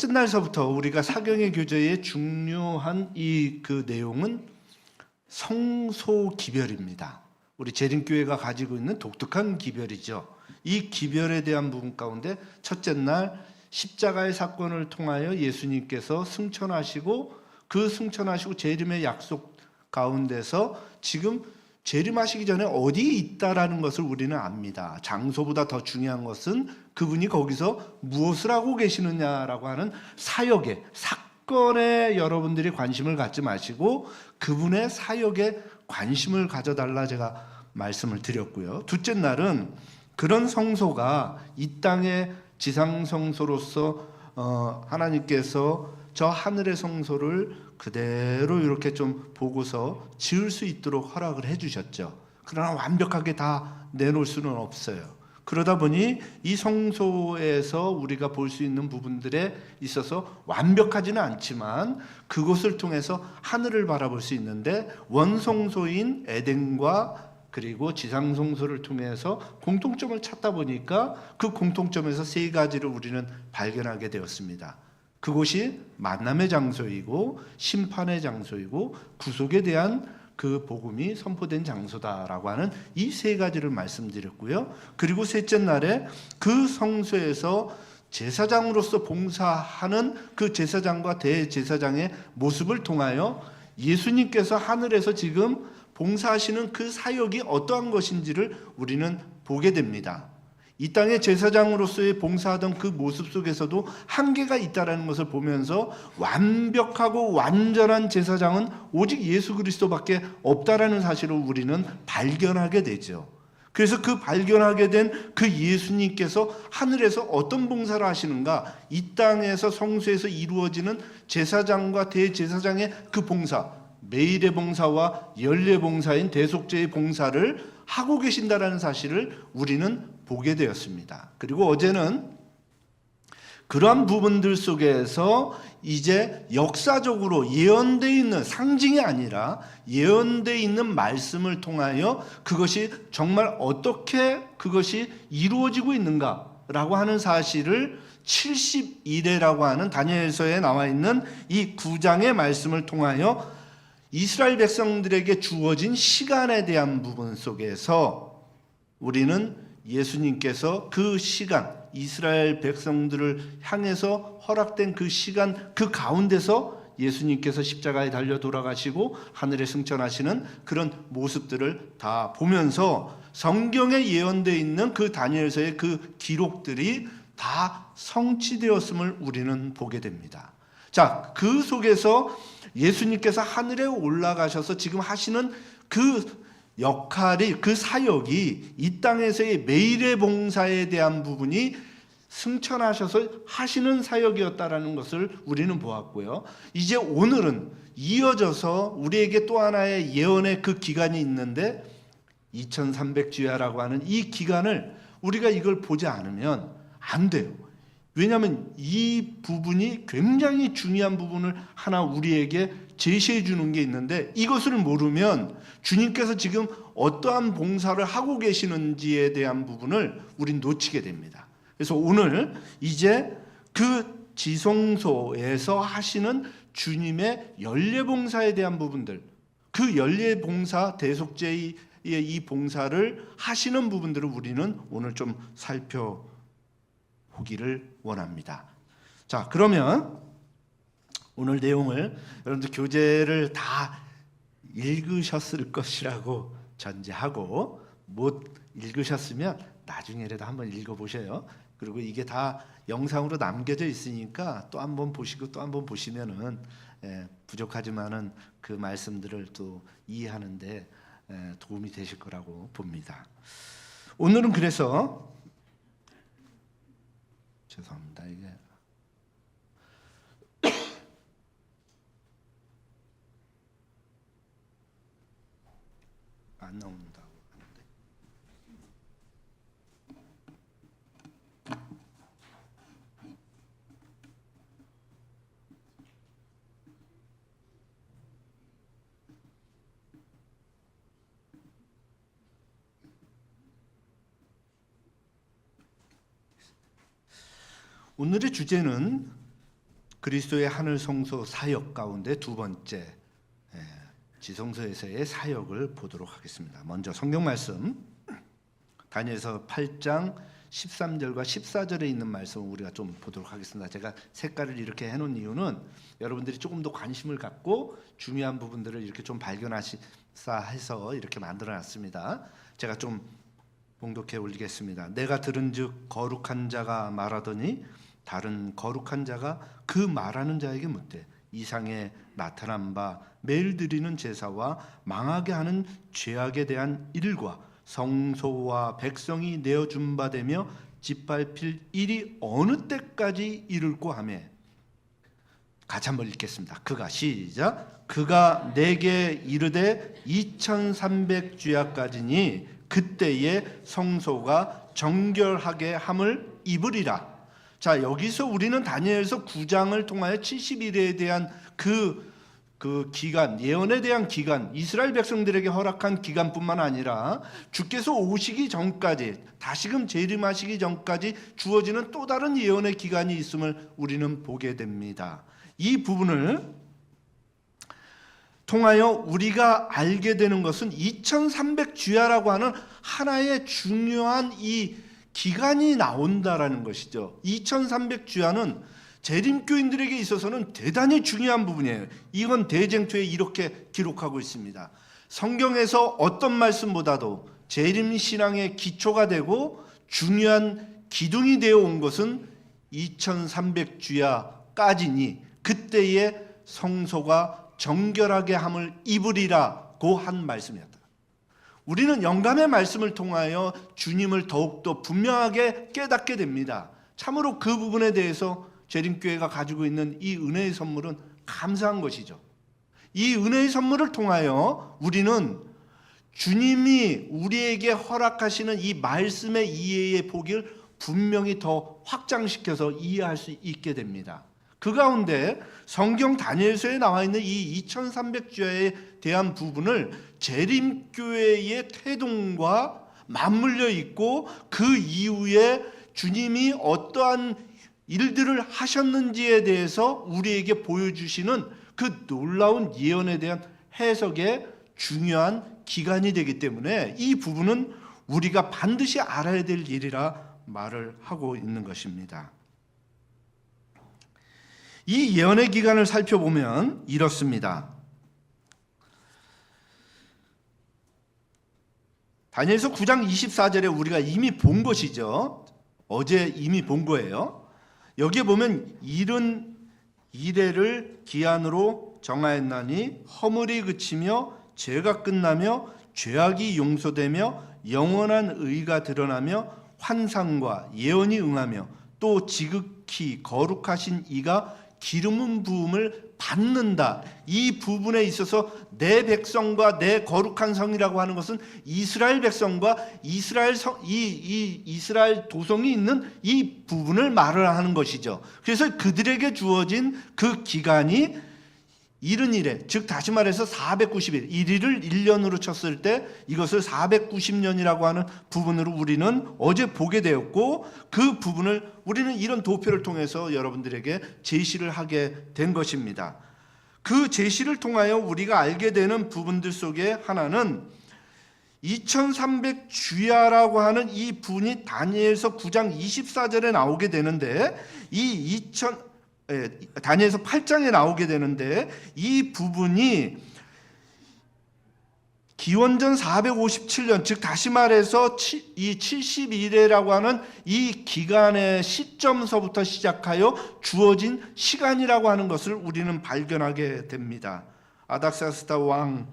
첫째 날서부터 우리가 사경의 교제의 중요한 그 내용은 성소 기별입니다. 우리 재림교회가 가지고 있는 독특한 기별이죠. 이 기별에 대한 부분 가운데 첫째 날 십자가의 사건을 통하여 예수님께서 승천하시고 그 승천하시고 재림의 약속 가운데서 지금 재림하시기 전에 어디에 있다라는 것을 우리는 압니다. 장소보다 더 중요한 것은 그분이 거기서 무엇을 하고 계시느냐라고 하는 사역에, 사건에 여러분들이 관심을 갖지 마시고 그분의 사역에 관심을 가져달라 제가 말씀을 드렸고요. 둘째 날은 그런 성소가 이 땅의 지상 성소로서 하나님께서 저 하늘의 성소를 그대로 이렇게 좀 보고서 지을 수 있도록 허락을 해주셨죠. 그러나 완벽하게 다 내놓을 수는 없어요. 그러다 보니 이 성소에서 우리가 볼 수 있는 부분들에 있어서 완벽하지는 않지만 그곳을 통해서 하늘을 바라볼 수 있는데 원성소인 에덴과 그리고 지상성소를 통해서 공통점을 찾다 보니까 그 공통점에서 세 가지를 우리는 발견하게 되었습니다. 그곳이 만남의 장소이고 심판의 장소이고 구속에 대한 그 복음이 선포된 장소다라고 하는 이 세 가지를 말씀드렸고요. 그리고 셋째 날에 그 성소에서 제사장으로서 봉사하는 그 제사장과 대제사장의 모습을 통하여 예수님께서 하늘에서 지금 봉사하시는 그 사역이 어떠한 것인지를 우리는 보게 됩니다. 이 땅의 제사장으로서의 봉사하던 그 모습 속에서도 한계가 있다는 것을 보면서 완벽하고 완전한 제사장은 오직 예수 그리스도밖에 없다라는 사실을 우리는 발견하게 되죠. 그래서 그 발견하게 된 그 예수님께서 하늘에서 어떤 봉사를 하시는가, 이 땅에서 성소에서 이루어지는 제사장과 대제사장의 그 봉사, 매일의 봉사와 연례 봉사인 대속죄의 봉사를 하고 계신다라는 사실을 우리는 보게 되었습니다. 그리고 어제는 그러한 부분들 속에서 이제 역사적으로 예언되어 있는 상징이 아니라 예언되어 있는 말씀을 통하여 그것이 정말 어떻게 그것이 이루어지고 있는가라고 하는 사실을 70일에라고 하는 다니엘서에 나와 있는 이 9장의 말씀을 통하여 이스라엘 백성들에게 주어진 시간에 대한 부분 속에서 우리는 예수님께서 그 시간, 이스라엘 백성들을 향해서 허락된 그 시간, 그 가운데서 예수님께서 십자가에 달려 돌아가시고 하늘에 승천하시는 그런 모습들을 다 보면서 성경에 예언되어 있는 그 다니엘서의 그 기록들이 다 성취되었음을 우리는 보게 됩니다. 자, 그 속에서 예수님께서 하늘에 올라가셔서 지금 하시는 그 역할이, 그 사역이 이 땅에서의 매일의 봉사에 대한 부분이 승천하셔서 하시는 사역이었다라는 것을 우리는 보았고요. 이제 오늘은 이어져서 우리에게 또 하나의 예언의 그 기간이 있는데 2300주야라고 하는 이 기간을 우리가 이걸 보지 않으면 안 돼요. 왜냐하면 이 부분이 굉장히 중요한 부분을 하나 우리에게 제시해 주는 게 있는데 이것을 모르면 주님께서 지금 어떠한 봉사를 하고 계시는지에 대한 부분을 우린 놓치게 됩니다. 그래서 오늘 이제 그 지성소에서 하시는 주님의 연례봉사에 대한 부분들, 그 연례봉사 대속죄의 이 봉사를 하시는 부분들을 우리는 오늘 좀 살펴보기를 원합니다. 자, 그러면 오늘 내용을 여러분들 교재를 다 읽으셨을 것이라고 전제하고 못 읽으셨으면 나중에라도 한번 읽어보셔요. 그리고 이게 다 영상으로 남겨져 있으니까 또 한번 보시고 또 한번 보시면은 부족하지만은 그 말씀들을 또 이해하는데 도움이 되실 거라고 봅니다. 오늘은 그래서 죄송합니다. 이게 안 나온다고 하는데 오늘의 주제는 그리스도의 하늘 성소 사역 가운데 두 번째 지성소에서의 사역을 보도록 하겠습니다. 먼저 성경 말씀 다니엘서 8장 13절과 14절에 있는 말씀을 우리가 좀 보도록 하겠습니다. 제가 색깔을 이렇게 해놓은 이유는 여러분들이 조금 더 관심을 갖고 중요한 부분들을 이렇게 좀 발견하시사 해서 이렇게 만들어놨습니다. 제가 좀 봉독해 올리겠습니다. 내가 들은즉 거룩한 자가 말하더니 다른 거룩한 자가 그 말하는 자에게 묻되 이상에 나타난 바 매일 드리는 제사와 망하게 하는 죄악에 대한 일과 성소와 백성이 내어준 바 되며 짓밟힐 일이 어느 때까지 이룰고 하며, 같이 한번 읽겠습니다. 그가 시작. 그가 내게 이르되 2300주야까지니 그때에 성소가 정결하게 함을 입으리라. 자, 여기서 우리는 다니엘서 9장을 통하여 70일에 대한 그 기간, 예언에 대한 기간, 이스라엘 백성들에게 허락한 기간뿐만 아니라 주께서 오시기 전까지, 다시금 재림하시기 전까지 주어지는 또 다른 예언의 기간이 있음을 우리는 보게 됩니다. 이 부분을 통하여 우리가 알게 되는 것은 2300주야라고 하는 하나의 중요한 이 기간이 나온다라는 것이죠. 2300주야는 재림교인들에게 있어서는 대단히 중요한 부분이에요. 이건 대쟁투에 이렇게 기록하고 있습니다. 성경에서 어떤 말씀보다도 재림신앙의 기초가 되고 중요한 기둥이 되어 온 것은 2300주야까지니 그때에 성소가 정결하게 함을 입으리라고 한 말씀이었다. 우리는 영감의 말씀을 통하여 주님을 더욱더 분명하게 깨닫게 됩니다. 참으로 그 부분에 대해서 재림교회가 가지고 있는 이 은혜의 선물은 감사한 것이죠. 이 은혜의 선물을 통하여 우리는 주님이 우리에게 허락하시는 이 말씀의 이해의 폭을 분명히 더 확장시켜서 이해할 수 있게 됩니다. 그 가운데 성경 다니엘서에 나와 있는 이 2300주야에 대한 부분을 재림교회의 태동과 맞물려 있고 그 이후에 주님이 어떠한 일들을 하셨는지에 대해서 우리에게 보여주시는 그 놀라운 예언에 대한 해석의 중요한 기간이 되기 때문에 이 부분은 우리가 반드시 알아야 될 일이라 말을 하고 있는 것입니다. 이 예언의 기간을 살펴보면 이렇습니다. 다니엘서 9장 24절에 우리가 이미 본 것이죠. 어제 이미 본 거예요. 여기에 보면 일은 이래를 기한으로 정하였나니 허물이 그치며 죄가 끝나며 죄악이 용서되며 영원한 의가 드러나며 환상과 예언이 응하며 또 지극히 거룩하신 이가 기름 부음을 받는다. 이 부분에 있어서 내 백성과 내 거룩한 성이라고 하는 것은 이스라엘 백성과 이스라엘 도성이 있는 이 부분을 말을 하는 것이죠. 그래서 그들에게 주어진 그 기간이 70일에, 즉 다시 말해서 490일, 1일을 1년으로 쳤을 때 이것을 490년이라고 하는 부분으로 우리는 어제 보게 되었고, 그 부분을 우리는 이런 도표를 통해서 여러분들에게 제시를 하게 된 것입니다. 그 제시를 통하여 우리가 알게 되는 부분들 속에 하나는 2300주야라고 하는 이 부분이 다니엘서 9장 24절에 나오게 되는데, 다니엘서 8장에 나오게 되는데, 이 부분이 기원전 457년, 즉 다시 말해서 이 70일이라고 하는 이 기간의 시점서부터 시작하여 주어진 시간이라고 하는 것을 우리는 발견하게 됩니다. 아닥사스다 왕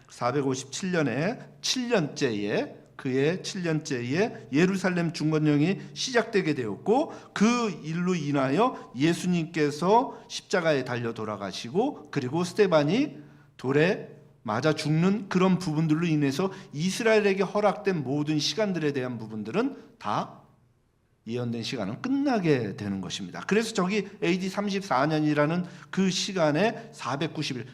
457년에 7년째에 그의 7년째에 예루살렘 중건령이 시작되게 되었고, 그 일로 인하여 예수님께서 십자가에 달려 돌아가시고, 그리고 스데반이 돌에 맞아 죽는 그런 부분들로 인해서 이스라엘에게 허락된 모든 시간들에 대한 부분들은 다 예언된 시간은 끝나게 되는 것입니다. 그래서 저기 AD 34년이라는 그 시간에 490일,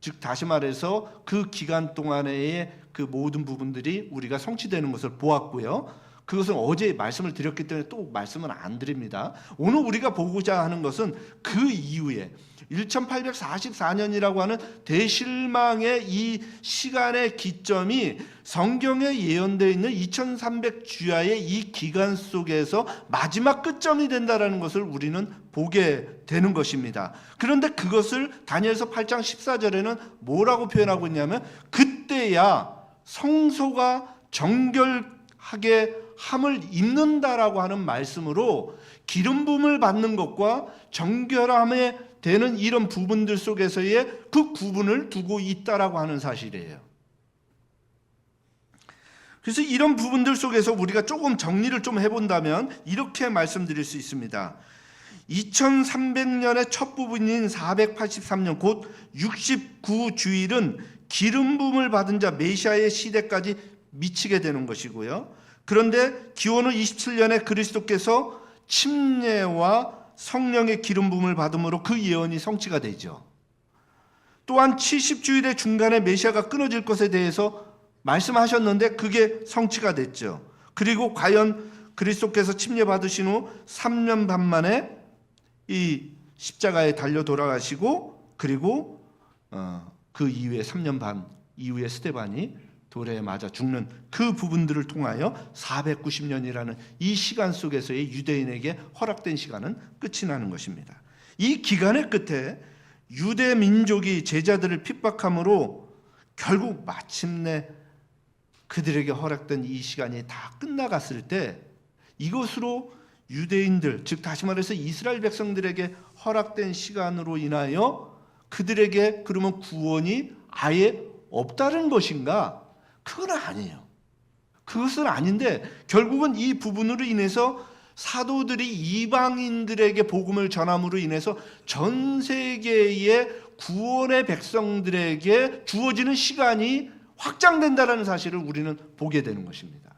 즉 다시 말해서 그 기간 동안의 그 모든 부분들이 우리가 성취되는 것을 보았고요. 그것은 어제 말씀을 드렸기 때문에 또 말씀은 안 드립니다. 오늘 우리가 보고자 하는 것은 그 이후에 1844년이라고 하는 대실망의 이 시간의 기점이 성경에 예언되어 있는 2300주야의 이 기간 속에서 마지막 끝점이 된다는 것을 우리는 보게 되는 것입니다. 그런데 그것을 다니엘서 8장 14절에는 뭐라고 표현하고 있냐면, 그때야 성소가 정결하게 함을 입는다라고 하는 말씀으로 기름 부음을 받는 것과 정결함에 되는 이런 부분들 속에서의 그 구분을 두고 있다라고 하는 사실이에요. 그래서 이런 부분들 속에서 우리가 조금 정리를 좀 해본다면 이렇게 말씀드릴 수 있습니다. 2300년의 첫 부분인 483년 곧 69주일은 기름 부음을 받은 자 메시아의 시대까지 미치게 되는 것이고요. 그런데 기원후 27년에 그리스도께서 침례와 성령의 기름 부음을 받음으로 그 예언이 성취가 되죠. 또한 70주일의 중간에 메시아가 끊어질 것에 대해서 말씀하셨는데 그게 성취가 됐죠. 그리고 과연 그리스도께서 침례 받으신 후 3년 반 만에 이 십자가에 달려 돌아가시고, 그리고 그 이후에 3년 반 이후에 스데반이 돌에 맞아 죽는 그 부분들을 통하여 490년이라는 이 시간 속에서의 유대인에게 허락된 시간은 끝이 나는 것입니다. 이 기간의 끝에 유대 민족이 제자들을 핍박함으로 결국 마침내 그들에게 허락된 이 시간이 다 끝나갔을 때, 이것으로 유대인들, 즉 다시 말해서 이스라엘 백성들에게 허락된 시간으로 인하여 그들에게 그러면 구원이 아예 없다는 것인가? 그건 아니에요. 그것은 아닌데, 결국은 이 부분으로 인해서 사도들이 이방인들에게 복음을 전함으로 인해서 전 세계의 구원의 백성들에게 주어지는 시간이 확장된다는 사실을 우리는 보게 되는 것입니다.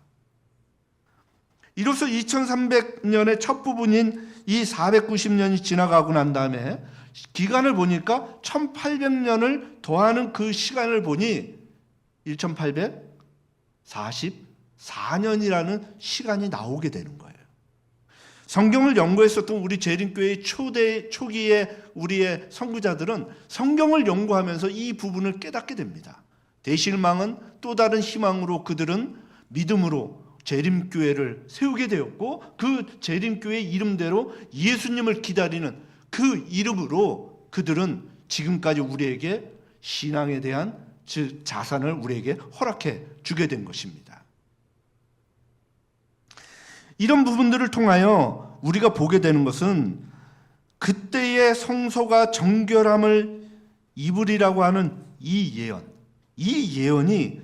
이로써 2300년의 첫 부분인 이 490년이 지나가고 난 다음에 기간을 보니까 1800년을 더하는 그 시간을 보니 1844년이라는 시간이 나오게 되는 거예요. 성경을 연구했었던 우리 재림교회의 초기의 우리의 선구자들은 성경을 연구하면서 이 부분을 깨닫게 됩니다. 대실망은 또 다른 희망으로 그들은 믿음으로 재림교회를 세우게 되었고, 그 재림교회의 이름대로 예수님을 기다리는 그 이름으로 그들은 지금까지 우리에게 신앙에 대한 즉 자산을 우리에게 허락해 주게 된 것입니다. 이런 부분들을 통하여 우리가 보게 되는 것은 그때의 성소가 정결함을 입으리라고 하는 이 예언이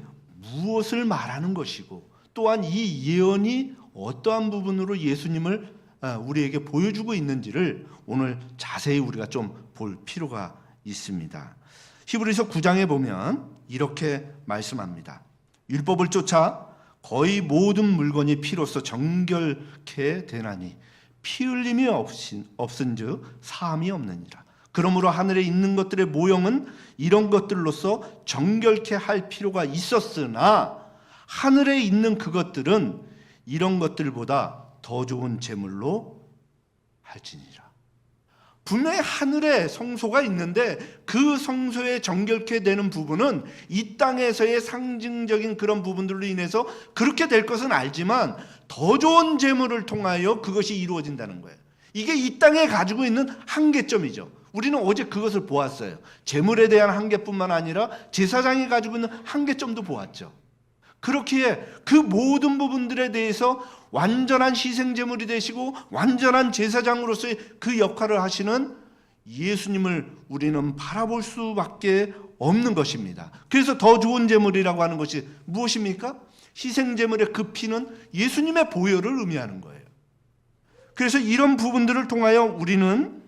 무엇을 말하는 것이고, 또한 이 예언이 어떠한 부분으로 예수님을 우리에게 보여주고 있는지를 오늘 자세히 우리가 좀 볼 필요가 있습니다. 히브리서 9장에 보면 이렇게 말씀합니다. 율법을 쫓아 거의 모든 물건이 피로써 정결케 되나니 피 흘림이 없은즉 사함이 없느니라. 그러므로 하늘에 있는 것들의 모형은 이런 것들로서 정결케 할 필요가 있었으나 하늘에 있는 그것들은 이런 것들보다 더 좋은 제물로 할지니라. 분명히 하늘에 성소가 있는데 그 성소에 정결케 되는 부분은 이 땅에서의 상징적인 그런 부분들로 인해서 그렇게 될 것은 알지만 더 좋은 제물을 통하여 그것이 이루어진다는 거예요. 이게 이 땅에 가지고 있는 한계점이죠. 우리는 어제 그것을 보았어요. 제물에 대한 한계뿐만 아니라 제사장이 가지고 있는 한계점도 보았죠. 그렇기에 그 모든 부분들에 대해서 완전한 희생제물이 되시고 완전한 제사장으로서의 그 역할을 하시는 예수님을 우리는 바라볼 수밖에 없는 것입니다. 그래서 더 좋은 제물이라고 하는 것이 무엇입니까? 희생제물의 그 피는 예수님의 보혈을 의미하는 거예요. 그래서 이런 부분들을 통하여 우리는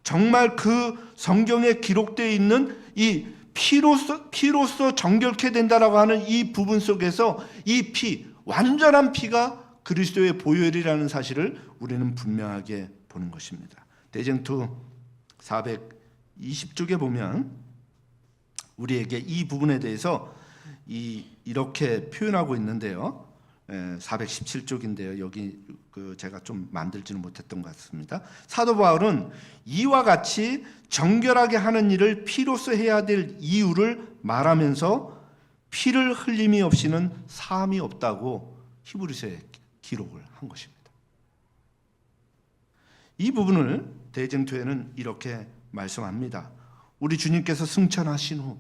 정말 그 성경에 기록되어 있는 이 피로써 정결케 된다라고 하는 이 부분 속에서 이 피, 완전한 피가 그리스도의 보혈이라는 사실을 우리는 분명하게 보는 것입니다. 대쟁투 420쪽에 보면 우리에게 이 부분에 대해서 이렇게 표현하고 있는데요. 417쪽인데요. 여기 제가 좀 만들지는 못했던 것 같습니다. 사도 바울은 이와 같이 정결하게 하는 일을 피로써 해야 될 이유를 말하면서 피를 흘림이 없이는 사함이 없다고 히브리서에 기록을 한 것입니다. 이 부분을 대쟁투에는 이렇게 말씀합니다. 우리 주님께서 승천하신 후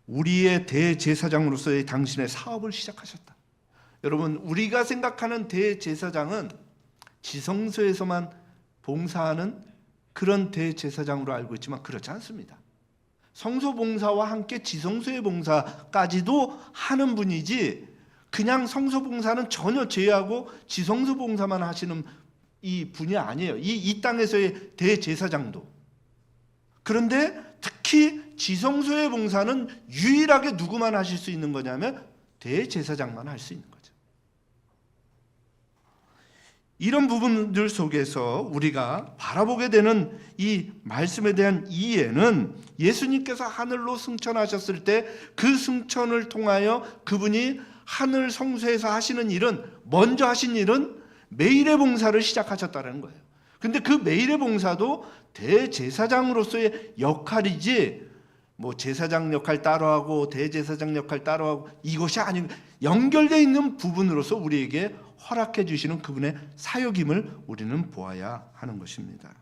우리의 대제사장으로서의 당신의 사업을 시작하셨다. 여러분, 우리가 생각하는 대제사장은 지성소에서만 봉사하는 그런 대제사장으로 알고 있지만 그렇지 않습니다. 성소 봉사와 함께 지성소의 봉사까지도 하는 분이지, 그냥 성소 봉사는 전혀 제외하고 지성소 봉사만 하시는 이 분이 아니에요. 이 땅에서의 대제사장도. 그런데 특히 지성소의 봉사는 유일하게 누구만 하실 수 있는 거냐면 대제사장만 할 수 있는 거죠. 이런 부분들 속에서 우리가 바라보게 되는 이 말씀에 대한 이해는 예수님께서 하늘로 승천하셨을 때 그 승천을 통하여 그분이 하늘 성소에서 하시는 일은, 먼저 하신 일은 매일의 봉사를 시작하셨다는 거예요. 근데 그 매일의 봉사도 대제사장으로서의 역할이지, 뭐 제사장 역할 따로 하고 대제사장 역할 따로 하고 이것이 아니고 연결되어 있는 부분으로서 우리에게 허락해 주시는 그분의 사역임을 우리는 보아야 하는 것입니다.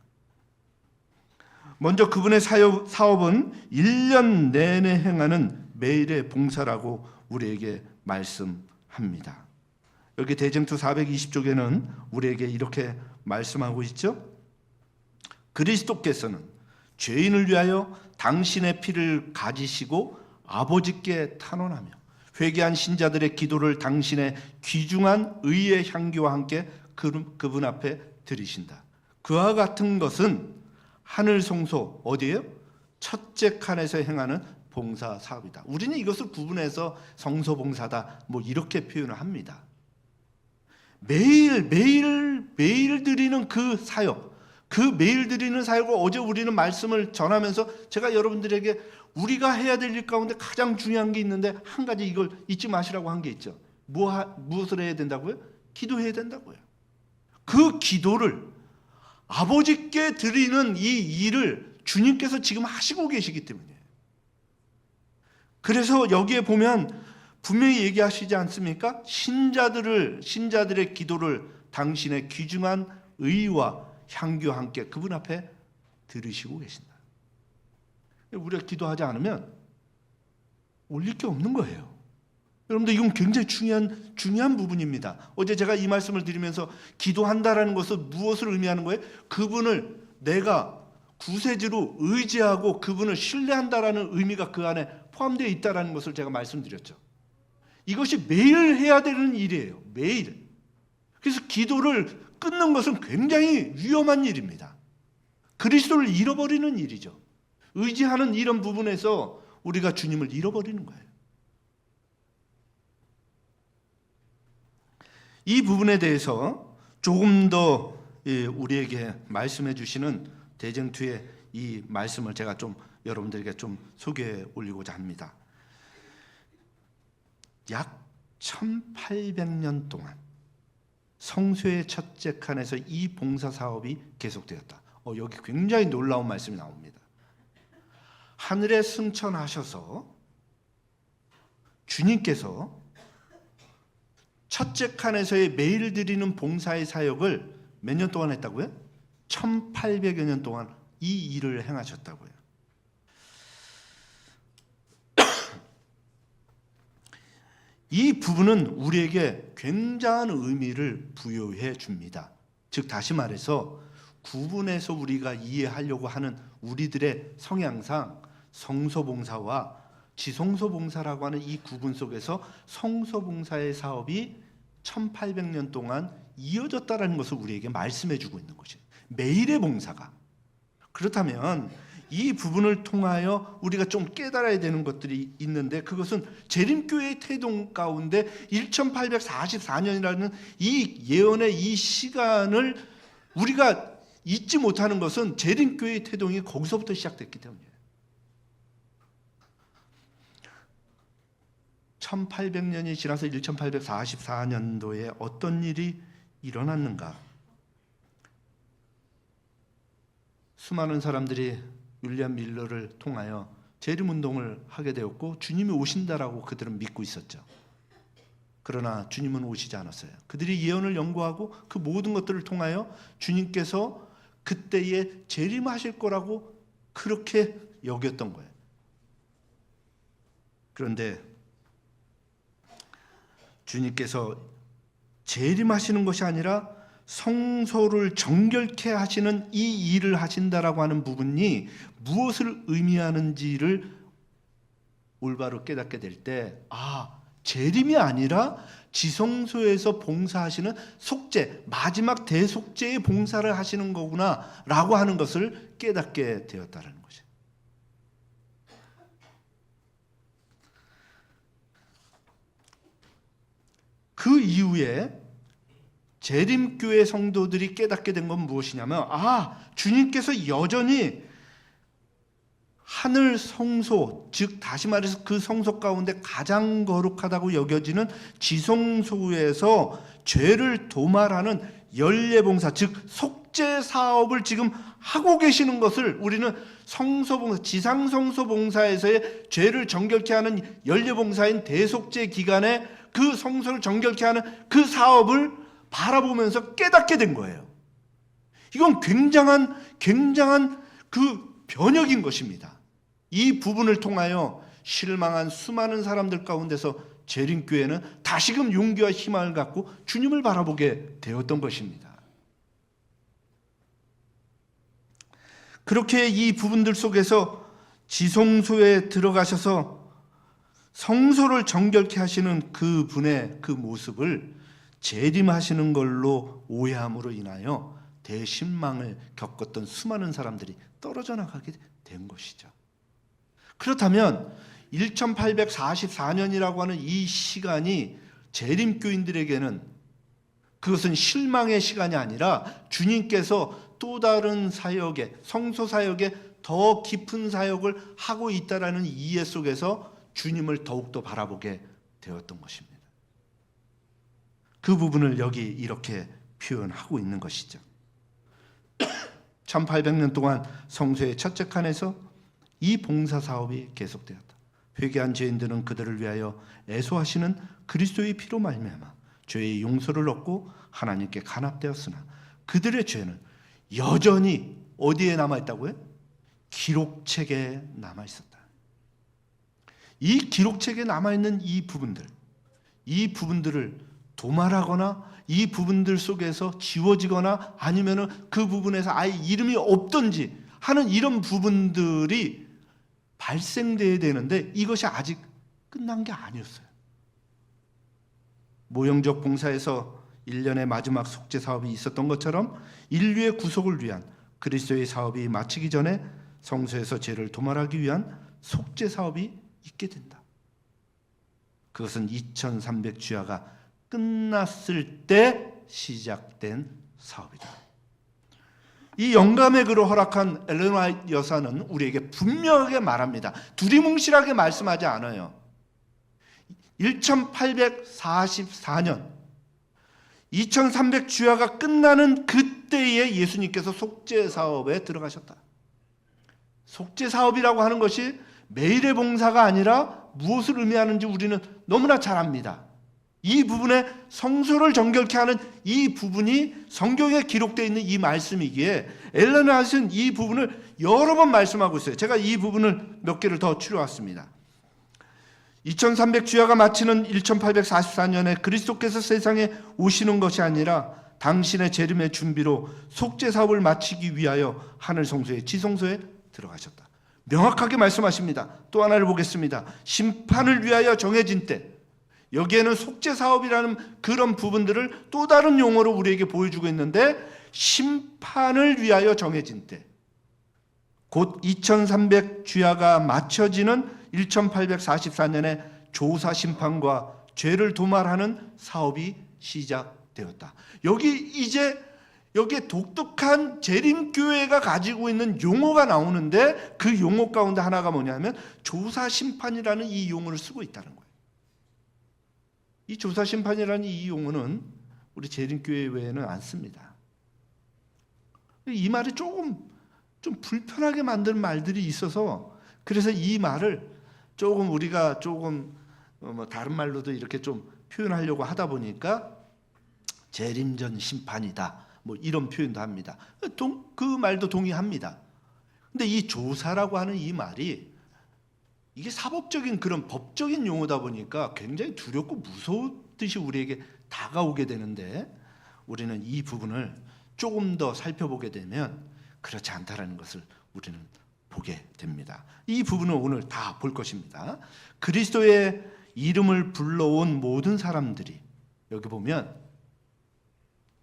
먼저 그분의 사업은 1년 내내 행하는 매일의 봉사라고 우리에게 말씀합니다. 여기 대쟁투 420쪽에는 우리에게 이렇게 말씀하고 있죠. 그리스도께서는 죄인을 위하여 당신의 피를 가지시고 아버지께 탄원하며 회개한 신자들의 기도를 당신의 귀중한 의의 향기와 함께 그분 앞에 드리신다. 그와 같은 것은 하늘 성소 어디예요? 첫째 칸에서 행하는 봉사 사업이다. 우리는 이것을 구분해서 성소 봉사다 뭐 이렇게 표현을 합니다. 매일 드리는 그 사역, 그 매일 드리는 사역을 어제 우리는 말씀을 전하면서 제가 여러분들에게 우리가 해야 될 일 가운데 가장 중요한 게 있는데 한 가지 이걸 잊지 마시라고 한 게 있죠. 무엇을 해야 된다고요? 기도해야 된다고요. 그 기도를 아버지께 드리는 이 일을 주님께서 지금 하시고 계시기 때문이에요. 그래서 여기에 보면 분명히 얘기하시지 않습니까? 신자들의 기도를 당신의 귀중한 의와 향기와 함께 그분 앞에 들으시고 계신다. 우리가 기도하지 않으면 올릴 게 없는 거예요. 여러분들 이건 굉장히 중요한 부분입니다. 어제 제가 이 말씀을 드리면서 기도한다라는 것은 무엇을 의미하는 거예요? 그분을 내가 구세주로 의지하고 그분을 신뢰한다라는 의미가 그 안에 포함되어 있다라는 것을 제가 말씀드렸죠. 이것이 매일 해야 되는 일이에요. 매일. 그래서 기도를 끊는 것은 굉장히 위험한 일입니다. 그리스도를 잃어버리는 일이죠. 의지하는 이런 부분에서 우리가 주님을 잃어버리는 거예요. 이 부분에 대해서 조금 더 우리에게 말씀해 주시는 대쟁투의 이 말씀을 제가 좀 여러분들에게 좀 소개해 올리고자 합니다. 약 1800년 동안 성소의 첫째 칸에서 이 봉사 사업이 계속되었다. 여기 굉장히 놀라운 말씀이 나옵니다. 하늘에 승천하셔서 주님께서 첫째 칸에서의 매일 드리는 봉사의 사역을 몇 년 동안 했다고요? 1800여 년 동안 이 일을 행하셨다고요. 이 부분은 우리에게 굉장한 의미를 부여해 줍니다. 즉 다시 말해서 구분해서 우리가 이해하려고 하는 우리들의 성향상 성소봉사와 지성소봉사라고 하는 이 구분 속에서 성소봉사의 사업이 1800년 동안 이어졌다는 것을 우리에게 말씀해 주고 있는 것이에요. 매일의 봉사가. 그렇다면 이 부분을 통하여 우리가 좀 깨달아야 되는 것들이 있는데, 그것은 재림교회의 태동 가운데 1844년이라는 이 예언의 이 시간을 우리가 잊지 못하는 것은 재림교회의 태동이 거기서부터 시작됐기 때문이에요. 1800년이 지나서 1844년도에 어떤 일이 일어났는가? 수많은 사람들이 윌리엄 밀러를 통하여 재림운동을 하게 되었고 주님이 오신다라고 그들은 믿고 있었죠. 그러나 주님은 오시지 않았어요. 그들이 예언을 연구하고 그 모든 것들을 통하여 주님께서 그때에 재림하실 거라고 그렇게 여겼던 거예요. 그런데 주님께서 재림하시는 것이 아니라 성소를 정결케 하시는 이 일을 하신다라고 하는 부분이 무엇을 의미하는지를 올바로 깨닫게 될 때, 재림이 아니라 지성소에서 봉사하시는 속죄, 마지막 대속죄의 봉사를 하시는 거구나 라고 하는 것을 깨닫게 되었다는 것이에요. 그 이후에 재림교회 성도들이 깨닫게 된 건 무엇이냐면, 주님께서 여전히 하늘 성소, 즉 다시 말해서 그 성소 가운데 가장 거룩하다고 여겨지는 지성소에서 죄를 도말하는 연례봉사, 즉 속죄 사업을 지금 하고 계시는 것을 우리는 성소봉사, 지상성소봉사에서의 죄를 정결케 하는 연례봉사인 대속죄 기간에 그 성소를 정결케 하는 그 사업을 바라보면서 깨닫게 된 거예요. 이건 굉장한 그 변혁인 것입니다. 이 부분을 통하여 실망한 수많은 사람들 가운데서 재림교회는 다시금 용기와 희망을 갖고 주님을 바라보게 되었던 것입니다. 그렇게 이 부분들 속에서 지성소에 들어가셔서 성소를 정결케 하시는 그 분의 그 모습을 재림하시는 걸로 오해함으로 인하여 대신망을 겪었던 수많은 사람들이 떨어져 나가게 된 것이죠. 그렇다면 1844년이라고 하는 이 시간이 재림교인들에게는 그것은 실망의 시간이 아니라 주님께서 또 다른 사역에, 성소 사역에 더 깊은 사역을 하고 있다라는 이해 속에서 주님을 더욱더 바라보게 되었던 것입니다. 그 부분을 여기 이렇게 표현하고 있는 것이죠. 1800년 동안 성소의 첫째 칸에서 이 봉사 사업이 계속되었다. 회개한 죄인들은 그들을 위하여 애소하시는 그리스도의 피로 말미암아 죄의 용서를 얻고 하나님께 간합되었으나 그들의 죄는 여전히 어디에 남아있다고요? 기록책에 남아있었다. 이 기록책에 남아있는 이 부분들을 도말하거나 이 부분들 속에서 지워지거나 아니면은 그 부분에서 아예 이름이 없던지 하는 이런 부분들이 발생돼야 되는데 이것이 아직 끝난 게 아니었어요. 모형적 봉사에서 1년의 마지막 속죄 사업이 있었던 것처럼 인류의 구속을 위한 그리스도의 사업이 마치기 전에 성소에서 죄를 도말하기 위한 속죄 사업이 있게 된다. 그것은 2300주야가 끝났을 때 시작된 사업이다. 이 영감의 글을 허락한 엘렌 화이트 여사는 우리에게 분명하게 말합니다. 두리뭉실하게 말씀하지 않아요. 1844년 2300주야가 끝나는 그때에 예수님께서 속죄 사업에 들어가셨다. 속죄 사업이라고 하는 것이 매일의 봉사가 아니라 무엇을 의미하는지 우리는 너무나 잘 압니다. 이 부분에 성소를 정결케 하는 이 부분이 성경에 기록되어 있는 이 말씀이기에 엘렌 화이트는 이 부분을 여러 번 말씀하고 있어요. 제가 이 부분을 몇 개를 더 추려왔습니다. 2300주야가 마치는 1844년에 그리스도께서 세상에 오시는 것이 아니라 당신의 재림의 준비로 속죄 사업을 마치기 위하여 하늘 성소에 지성소에 들어가셨다. 명확하게 말씀하십니다. 또 하나를 보겠습니다. 심판을 위하여 정해진 때, 여기에는 속죄 사업이라는 그런 부분들을 또 다른 용어로 우리에게 보여주고 있는데, 심판을 위하여 정해진 때, 곧 2300주야가 마쳐지는 1844년에 조사 심판과 죄를 도말하는 사업이 시작되었다. 여기에 독특한 재림교회가 가지고 있는 용어가 나오는데 그 용어 가운데 하나가 뭐냐면 조사 심판이라는 이 용어를 쓰고 있다는 거예요. 이 조사 심판이라는 이 용어는 우리 재림교회 외에는 안 씁니다. 이 말이 조금 좀 불편하게 만드는 말들이 있어서, 그래서 이 말을 조금 우리가 조금 뭐 다른 말로도 이렇게 좀 표현하려고 하다 보니까 재림전 심판이다, 뭐 이런 표현도 합니다. 그 말도 동의합니다. 근데 이 조사라고 하는 이 말이 이게 사법적인 그런 법적인 용어다 보니까 굉장히 두렵고 무서웠듯이 우리에게 다가오게 되는데, 우리는 이 부분을 조금 더 살펴보게 되면 그렇지 않다라는 것을 우리는 보게 됩니다. 이 부분은 오늘 다 볼 것입니다. 그리스도의 이름을 불러온 모든 사람들이, 여기 보면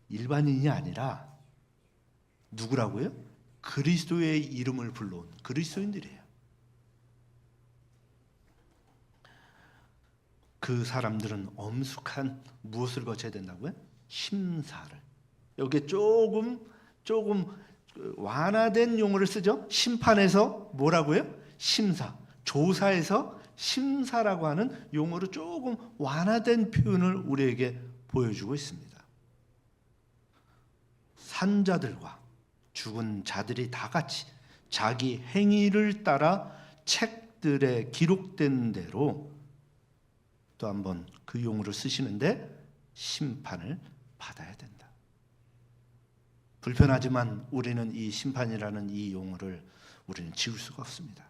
일반인이 아니라 누구라고요? 그리스도의 이름을 불러온 그리스도인들이에요. 그 사람들은 엄숙한 무엇을 거쳐야 된다고요? 심사를. 여기에 조금 완화된 용어를 쓰죠. 심판에서 뭐라고요? 심사. 조사에서 심사라고 하는 용어로 조금 완화된 표현을 우리에게 보여주고 있습니다. 산자들과 죽은 자들이 다 같이 자기 행위를 따라 책들에 기록된 대로, 또 한번 그 용어를 쓰시는데, 심판을 받아야 된다. 불편하지만 우리는 이 심판이라는 이 용어를 우리는 지울 수가 없습니다.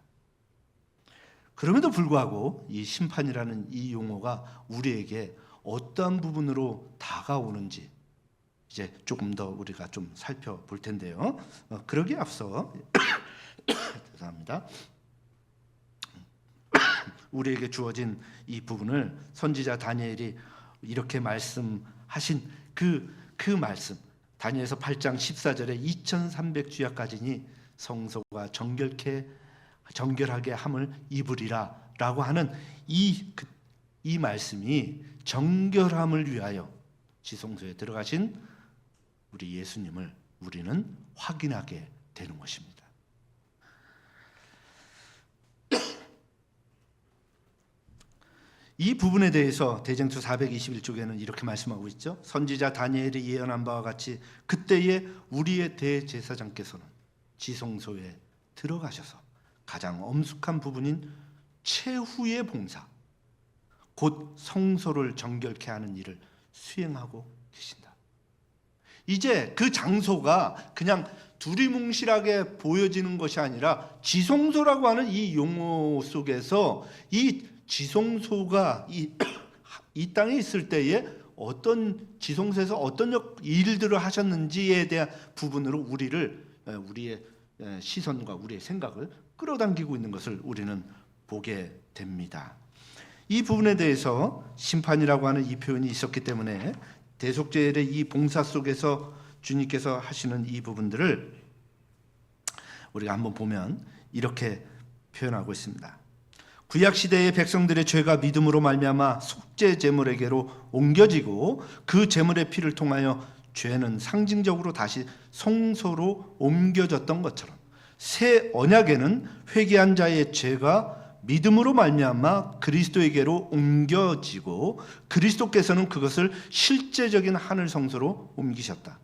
그럼에도 불구하고 이 심판이라는 이 용어가 우리에게 어떠한 부분으로 다가오는지 이제 조금 더 우리가 좀 살펴볼 텐데요. 그러기에 앞서 죄송합니다. 우리에게 주어진 이 부분을 선지자 다니엘이 이렇게 말씀하신 그 말씀, 다니엘서 8장 14절에 2300주야까지니 성소가 정결하게 함을 입으리라 라고 하는 이 말씀이 정결함을 위하여 지성소에 들어가신 우리 예수님을 우리는 확인하게 되는 것입니다. 이 부분에 대해서 대쟁투 421쪽에는 이렇게 말씀하고 있죠. 선지자 다니엘이 예언한 바와 같이 그때에 우리의 대제사장께서는 지성소에 들어가셔서 가장 엄숙한 부분인 최후의 봉사, 곧 성소를 정결케 하는 일을 수행하고 계신다. 이제 그 장소가 그냥 두리뭉실하게 보여지는 것이 아니라 지성소라고 하는 이 용어 속에서 이 지성소가 이 땅에 있을 때에 어떤 지성소에서 어떤 일들을 하셨는지에 대한 부분으로 우리의 시선과 우리의 생각을 끌어당기고 있는 것을 우리는 보게 됩니다. 이 부분에 대해서 심판이라고 하는 이 표현이 있었기 때문에 대속죄의 이 봉사 속에서 주님께서 하시는 이 부분들을 우리가 한번 보면 이렇게 표현하고 있습니다. 구약 시대의 백성들의 죄가 믿음으로 말미암아 속죄 제물에게로 옮겨지고 그 제물의 피를 통하여 죄는 상징적으로 다시 성소로 옮겨졌던 것처럼 새 언약에는 회개한 자의 죄가 믿음으로 말미암아 그리스도에게로 옮겨지고 그리스도께서는 그것을 실제적인 하늘 성소로 옮기셨다.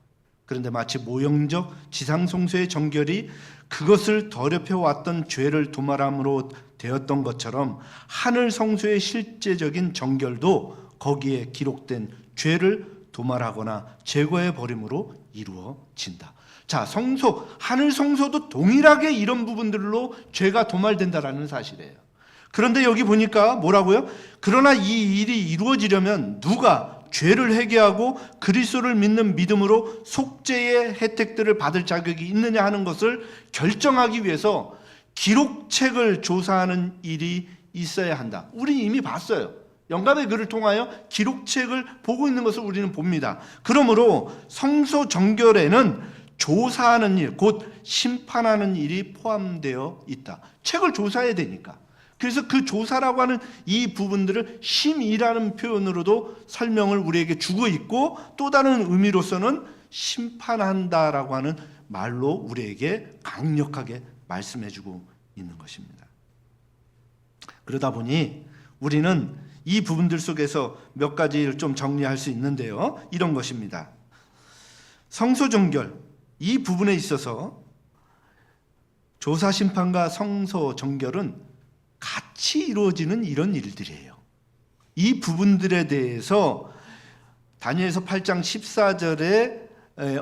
그런데 마치 모형적 지상 성소의 정결이 그것을 더럽혀 왔던 죄를 도말함으로 되었던 것처럼 하늘 성소의 실제적인 정결도 거기에 기록된 죄를 도말하거나 제거해 버림으로 이루어진다. 자, 성소, 하늘 성소도 동일하게 이런 부분들로 죄가 도말된다라는 사실이에요. 그런데 여기 보니까 뭐라고요? 그러나 이 일이 이루어지려면 누가 죄를 회개하고 그리스도를 믿는 믿음으로 속죄의 혜택들을 받을 자격이 있느냐 하는 것을 결정하기 위해서 기록책을 조사하는 일이 있어야 한다. 우리 이미 봤어요. 영감의 글을 통하여 기록책을 보고 있는 것을 우리는 봅니다. 그러므로 성소 정결에는 조사하는 일, 곧 심판하는 일이 포함되어 있다. 책을 조사해야 되니까. 그래서 그 조사라고 하는 이 부분들을 심의라는 표현으로도 설명을 우리에게 주고 있고, 또 다른 의미로서는 심판한다라고 하는 말로 우리에게 강력하게 말씀해주고 있는 것입니다. 그러다 보니 우리는 이 부분들 속에서 몇 가지를 좀 정리할 수 있는데요. 이런 것입니다. 성소정결, 이 부분에 있어서 조사심판과 성소정결은 같이 이루어지는 이런 일들이에요. 이 부분들에 대해서 다니엘서 8장 14절에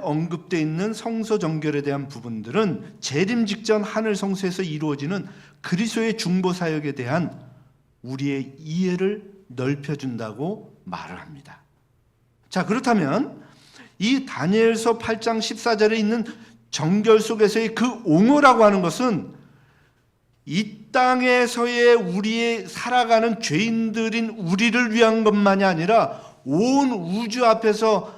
언급되어 있는 성소정결에 대한 부분들은 재림 직전 하늘 성소에서 이루어지는 그리스도의 중보 사역에 대한 우리의 이해를 넓혀준다고 말을 합니다. 자, 그렇다면 이 다니엘서 8장 14절에 있는 정결 속에서의 그 옹호라고 하는 것은 이 땅에서의 우리의 살아가는 죄인들인 우리를 위한 것만이 아니라 온 우주 앞에서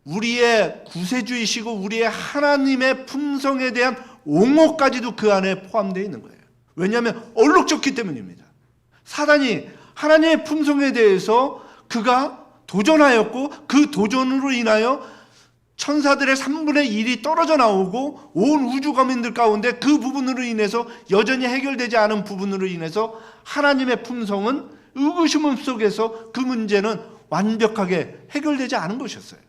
우리의 구세주이시고 우리의 하나님의 품성에 대한 옹호까지도 그 안에 포함되어 있는 거예요. 왜냐하면 얼룩졌기 때문입니다. 사단이 하나님의 품성에 대해서 그가 도전하였고 그 도전으로 인하여 천사들의 3분의 1이 떨어져 나오고 온 우주 거민들 가운데 그 부분으로 인해서 여전히 해결되지 않은 부분으로 인해서 하나님의 품성은 의구심 속에서 그 문제는 완벽하게 해결되지 않은 것이었어요.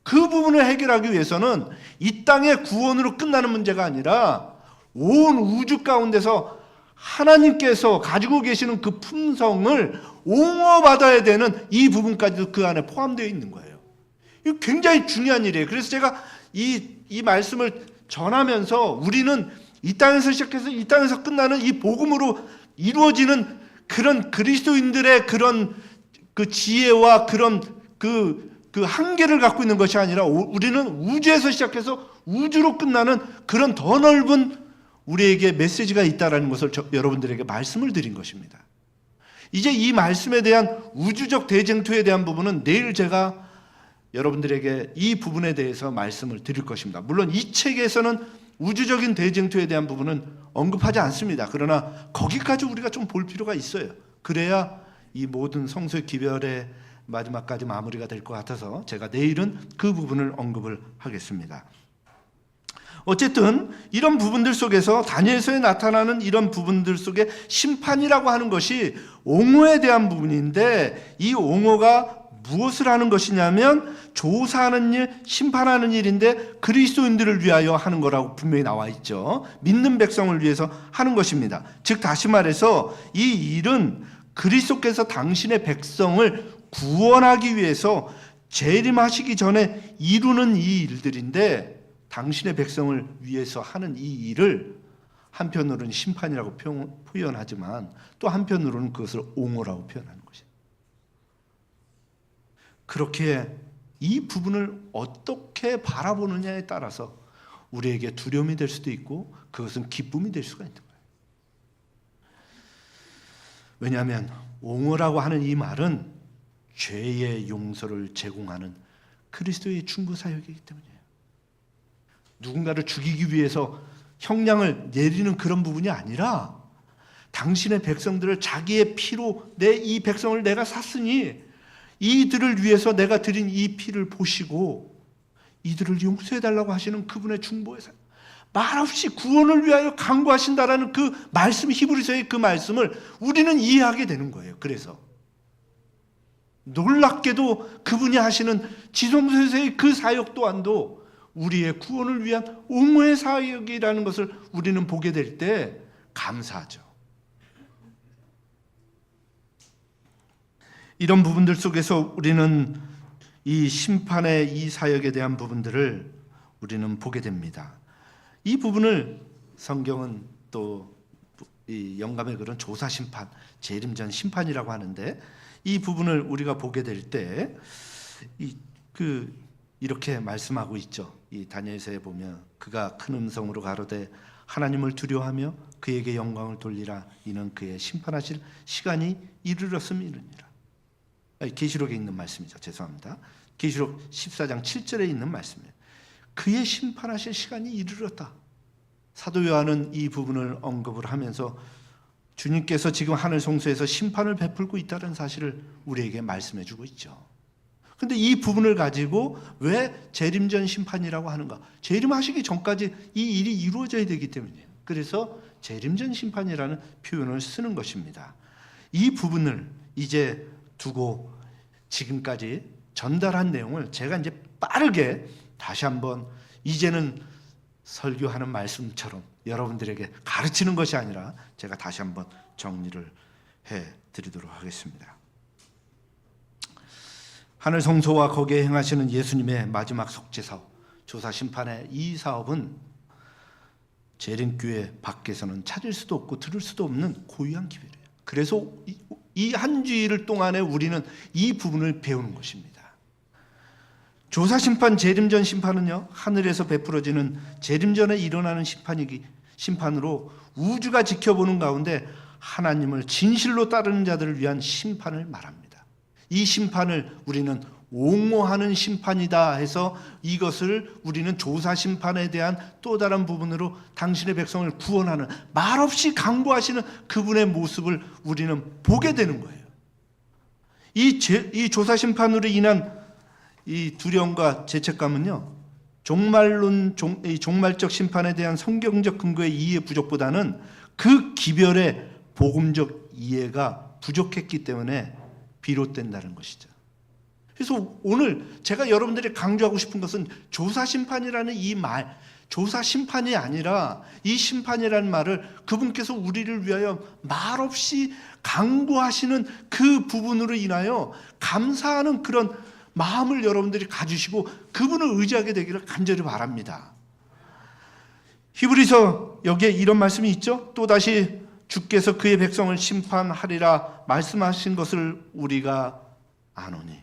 그 부분을 해결하기 위해서는 이 땅의 구원으로 끝나는 문제가 아니라 온 우주 가운데서 하나님께서 가지고 계시는 그 품성을 옹호받아야 되는 이 부분까지도 그 안에 포함되어 있는 거예요. 이거 굉장히 중요한 일이에요. 그래서 제가 이 말씀을 전하면서 우리는 이 땅에서 시작해서 이 땅에서 끝나는 이 복음으로 이루어지는 그런 그리스도인들의 그런 그 지혜와 그런 그 한계를 갖고 있는 것이 아니라 우리는 우주에서 시작해서 우주로 끝나는 그런 더 넓은 우리에게 메시지가 있다라는 것을 여러분들에게 말씀을 드린 것입니다. 이제 이 말씀에 대한 우주적 대쟁투에 대한 부분은 내일 제가 여러분들에게 이 부분에 대해서 말씀을 드릴 것입니다. 물론 이 책에서는 우주적인 대쟁투에 대한 부분은 언급하지 않습니다. 그러나 거기까지 우리가 좀 볼 필요가 있어요. 그래야 이 모든 성소의 기별의 마지막까지 마무리가 될 것 같아서 제가 내일은 그 부분을 언급을 하겠습니다. 어쨌든 이런 부분들 속에서 다니엘서에 나타나는 이런 부분들 속에 심판이라고 하는 것이 옹호에 대한 부분인데 이 옹호가 무엇을 하는 것이냐면 조사하는 일, 심판하는 일인데 그리스도인들을 위하여 하는 거라고 분명히 나와 있죠. 믿는 백성을 위해서 하는 것입니다. 즉 다시 말해서 이 일은 그리스도께서 당신의 백성을 구원하기 위해서 재림하시기 전에 이루는 이 일들인데 당신의 백성을 위해서 하는 이 일을 한편으로는 심판이라고 표현하지만 또 한편으로는 그것을 옹호라고 표현하는 것입니다. 그렇게 이 부분을 어떻게 바라보느냐에 따라서 우리에게 두려움이 될 수도 있고 그것은 기쁨이 될 수가 있는 거예요. 왜냐하면 옹호라고 하는 이 말은 죄의 용서를 제공하는 그리스도의 중보 사역이기 때문이에요. 누군가를 죽이기 위해서 형량을 내리는 그런 부분이 아니라 당신의 백성들을 자기의 피로 내 이 백성을 내가 샀으니 이들을 위해서 내가 드린 이 피를 보시고 이들을 용서해달라고 하시는 그분의 중보의 사역, 말없이 구원을 위하여 강구하신다라는 그 말씀, 히브리서의 그 말씀을 우리는 이해하게 되는 거예요. 그래서 놀랍게도 그분이 하시는 지성소에서의 그 사역 또한도 우리의 구원을 위한 옹호의 사역이라는 것을 우리는 보게 될 때 감사하죠. 이런 부분들 속에서 우리는 이 심판의 이 사역에 대한 부분들을 우리는 보게 됩니다. 이 부분을 성경은 또 이 영감의 글은 조사 심판, 재림 전 심판이라고 하는데 이 부분을 우리가 보게 될 때 이렇게 말씀하고 있죠. 이 다니엘서에 보면 그가 큰 음성으로 가로되 하나님을 두려워하며 그에게 영광을 돌리라. 이는 그의 심판하실 시간이 이르렀음이니라. 계시록에 있는 말씀이죠. 죄송합니다. 계시록 14장 7절에 있는 말씀이에요. 그의 심판하실 시간이 이르렀다. 사도 요한은 이 부분을 언급을 하면서 주님께서 지금 하늘 성소에서 심판을 베풀고 있다는 사실을 우리에게 말씀해 주고 있죠. 그런데 이 부분을 가지고 왜 재림전 심판이라고 하는가? 재림하시기 전까지 이 일이 이루어져야 되기 때문이에요. 그래서 재림전 심판이라는 표현을 쓰는 것입니다. 이 부분을 이제 두고 지금까지 전달한 내용을 제가 이제 빠르게 다시 한번, 이제는 설교하는 말씀처럼 여러분들에게 가르치는 것이 아니라 제가 다시 한번 정리를 해드리도록 하겠습니다. 하늘 성소와 거기에 행하시는 예수님의 마지막 속죄 사업, 조사 심판의 이 사업은 재림교회 밖에서는 찾을 수도 없고 들을 수도 없는 고유한 기회예요. 그래서 이 한 주일 동안에 우리는 이 부분을 배우는 것입니다. 조사 심판, 재림전 심판은요, 하늘에서 베풀어지는 재림전에 일어나는 심판으로 우주가 지켜보는 가운데 하나님을 진실로 따르는 자들을 위한 심판을 말합니다. 이 심판을 우리는 옹호하는 심판이다 해서 이것을 우리는 조사 심판에 대한 또 다른 부분으로 당신의 백성을 구원하는, 말없이 강구하시는 그분의 모습을 우리는 보게 되는 거예요. 이 조사 심판으로 인한 이 두려움과 죄책감은요, 종말적 심판에 대한 성경적 근거의 이해 부족보다는 그 기별의 복음적 이해가 부족했기 때문에 비롯된다는 것이죠. 그래서 오늘 제가 여러분들이 강조하고 싶은 것은 조사 심판이라는 이 말, 조사 심판이 아니라 이 심판이라는 말을 그분께서 우리를 위하여 말없이 강구하시는 그 부분으로 인하여 감사하는 그런 마음을 여러분들이 가지시고 그분을 의지하게 되기를 간절히 바랍니다. 히브리서 여기에 이런 말씀이 있죠. 또다시 주께서 그의 백성을 심판하리라 말씀하신 것을 우리가 아노니.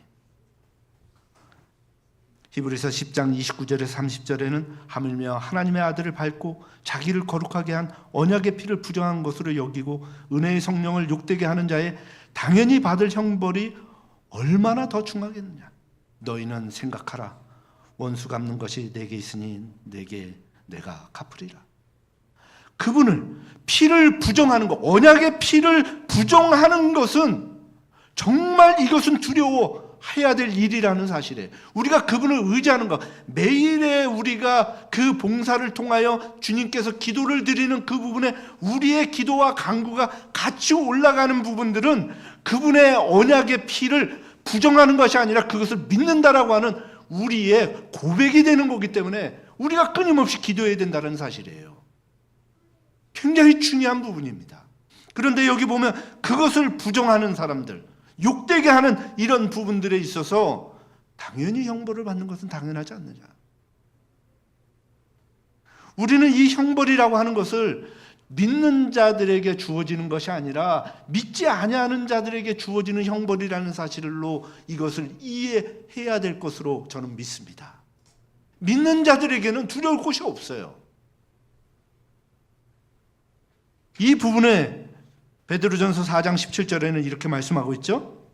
히브리서 10장 29절에서 30절에는 하물며 하나님의 아들을 밟고 자기를 거룩하게 한 언약의 피를 부정한 것으로 여기고 은혜의 성령을 욕되게 하는 자의 당연히 받을 형벌이 얼마나 더 중하겠느냐. 너희는 생각하라. 원수 갚는 것이 내게 있으니 내가 갚으리라. 그분을, 피를 부정하는 것, 언약의 피를 부정하는 것은 정말 이것은 두려워해야 될 일이라는 사실이에요. 우리가 그분을 의지하는 것, 매일의 우리가 그 봉사를 통하여 주님께서 기도를 드리는 그 부분에 우리의 기도와 간구가 같이 올라가는 부분들은 그분의 언약의 피를 부정하는 것이 아니라 그것을 믿는다라고 하는 우리의 고백이 되는 거기 때문에 우리가 끊임없이 기도해야 된다는 사실이에요. 굉장히 중요한 부분입니다. 그런데 여기 보면 그것을 부정하는 사람들, 욕되게 하는 이런 부분들에 있어서 당연히 형벌을 받는 것은 당연하지 않느냐. 우리는 이 형벌이라고 하는 것을 믿는 자들에게 주어지는 것이 아니라 믿지 아니하는 자들에게 주어지는 형벌이라는 사실로 이것을 이해해야 될 것으로 저는 믿습니다. 믿는 자들에게는 두려울 곳이 없어요. 이 부분에 베드로전서 4장 17절에는 이렇게 말씀하고 있죠.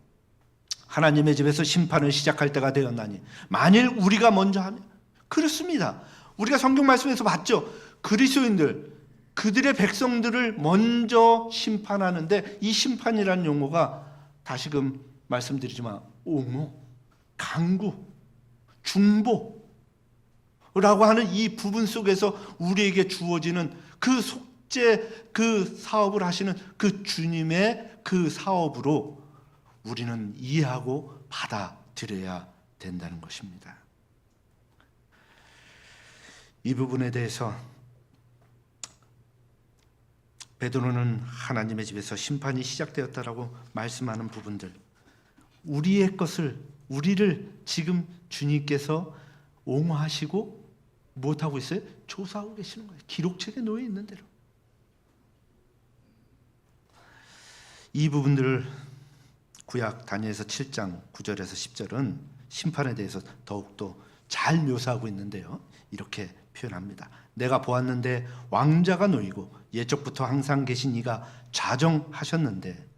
하나님의 집에서 심판을 시작할 때가 되었나니 만일 우리가 먼저 하면, 그렇습니다. 우리가 성경 말씀에서 봤죠. 그리스도인들, 그들의 백성들을 먼저 심판하는데 이 심판이라는 용어가 다시금 말씀드리지만 옹호, 강구, 중보라고 하는 이 부분 속에서 우리에게 주어지는 그 속죄, 그 사업을 하시는 그 주님의 그 사업으로 우리는 이해하고 받아들여야 된다는 것입니다. 이 부분에 대해서 베드로는 하나님의 집에서 심판이 시작되었다라고 말씀하는 부분들, 우리의 것을, 우리를 지금 주님께서 옹호하시고 무엇하고 있어요? 조사하고 계시는 거예요. 기록책에 놓여 있는 대로. 이 부분들을 구약 다니엘서 7장 9절에서 10절은 심판에 대해서 더욱더 잘 묘사하고 있는데요. 이렇게 표현합니다. 내가 보았는데 왕자가 놓이고 예적부터 항상 계신 이가 좌정하셨는데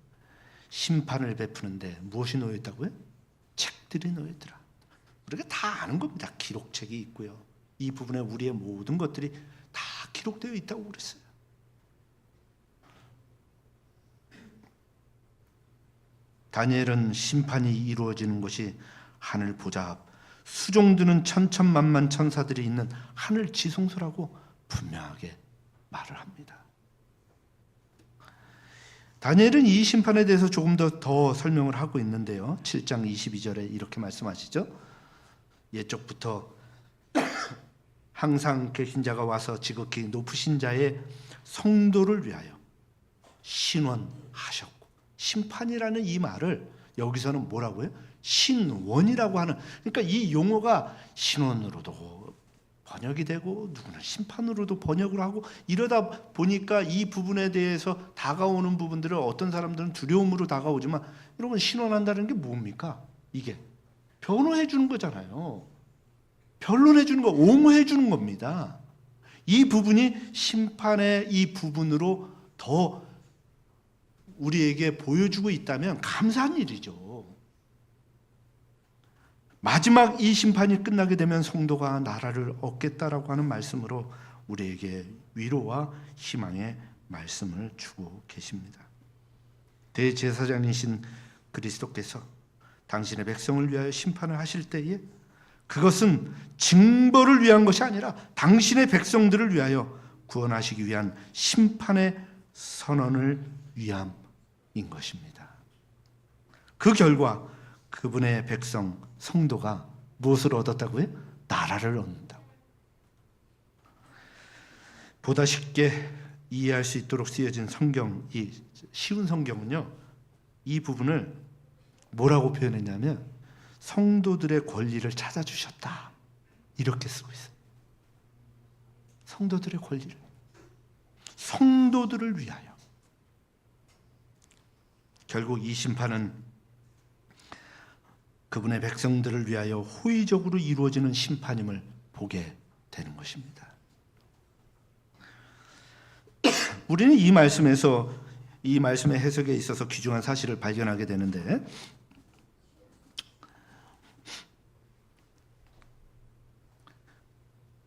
심판을 베푸는데 무엇이 놓여있다고요? 책들이 놓여있더라. 우리가 다 아는 겁니다. 기록책이 있고요. 이 부분에 우리의 모든 것들이 다 기록되어 있다고 그랬어요. 다니엘은 심판이 이루어지는 것이 하늘 보좌 앞 수종드는 천천만만 천사들이 있는 하늘 지성소라고 분명하게 말을 합니다. 다니엘은 이 심판에 대해서 조금 더 설명을 하고 있는데요. 7장 22절에 이렇게 말씀하시죠. 옛적부터 항상 계신 자가 와서 지극히 높으신 자의 성도를 위하여 신원하셨고, 심판이라는 이 말을 여기서는 뭐라고요? 신원이라고 하는, 그러니까 이 용어가 신원으로도 번역이 되고 누구는 심판으로도 번역을 하고, 이러다 보니까 이 부분에 대해서 다가오는 부분들을 어떤 사람들은 두려움으로 다가오지만, 여러분 신원한다는 게 뭡니까? 이게 변호해 주는 거잖아요. 변론해 주는 거, 옹호해 주는 겁니다. 이 부분이 심판의 이 부분으로 더 우리에게 보여주고 있다면 감사한 일이죠. 마지막 이 심판이 끝나게 되면 성도가 나라를 얻겠다라고 하는 말씀으로 우리에게 위로와 희망의 말씀을 주고 계십니다. 대제사장이신 그리스도께서 당신의 백성을 위하여 심판을 하실 때에 그것은 징벌을 위한 것이 아니라 당신의 백성들을 위하여 구원하시기 위한 심판의 선언을 위함인 것입니다. 그 결과 그분의 백성 성도가 무엇을 얻었다고요? 나라를 얻는다고. 보다 쉽게 이해할 수 있도록 쓰여진 성경, 이 쉬운 성경은요, 이 부분을 뭐라고 표현했냐면 성도들의 권리를 찾아주셨다, 이렇게 쓰고 있어요. 성도들의 권리를, 성도들을 위하여. 결국 이 심판은 그분의 백성들을 위하여 호의적으로 이루어지는 심판임을 보게 되는 것입니다. 우리는 이 말씀에서, 이 말씀의 해석에 있어서 귀중한 사실을 발견하게 되는데,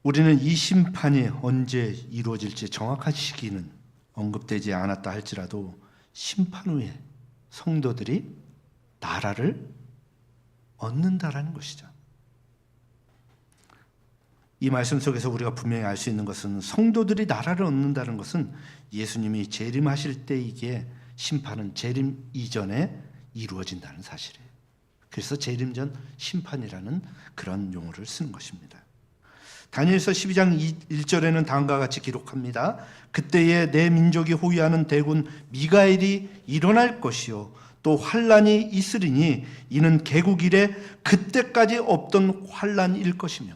우리는 이 심판이 언제 이루어질지 정확한 시기는 언급되지 않았다 할지라도 심판 후에 성도들이 나라를 얻는다라는 것이죠. 이 말씀 속에서 우리가 분명히 알 수 있는 것은 성도들이 나라를 얻는다는 것은 예수님이 재림하실 때 이게 심판은 재림 이전에 이루어진다는 사실이에요. 그래서 재림 전 심판이라는 그런 용어를 쓰는 것입니다. 다니엘서 12장 1절에는 다음과 같이 기록합니다. 그때에 내 민족이 호위하는 대군 미가엘이 일어날 것이요 또 환란이 있으리니 이는 개국 이래 그때까지 없던 환란일 것이며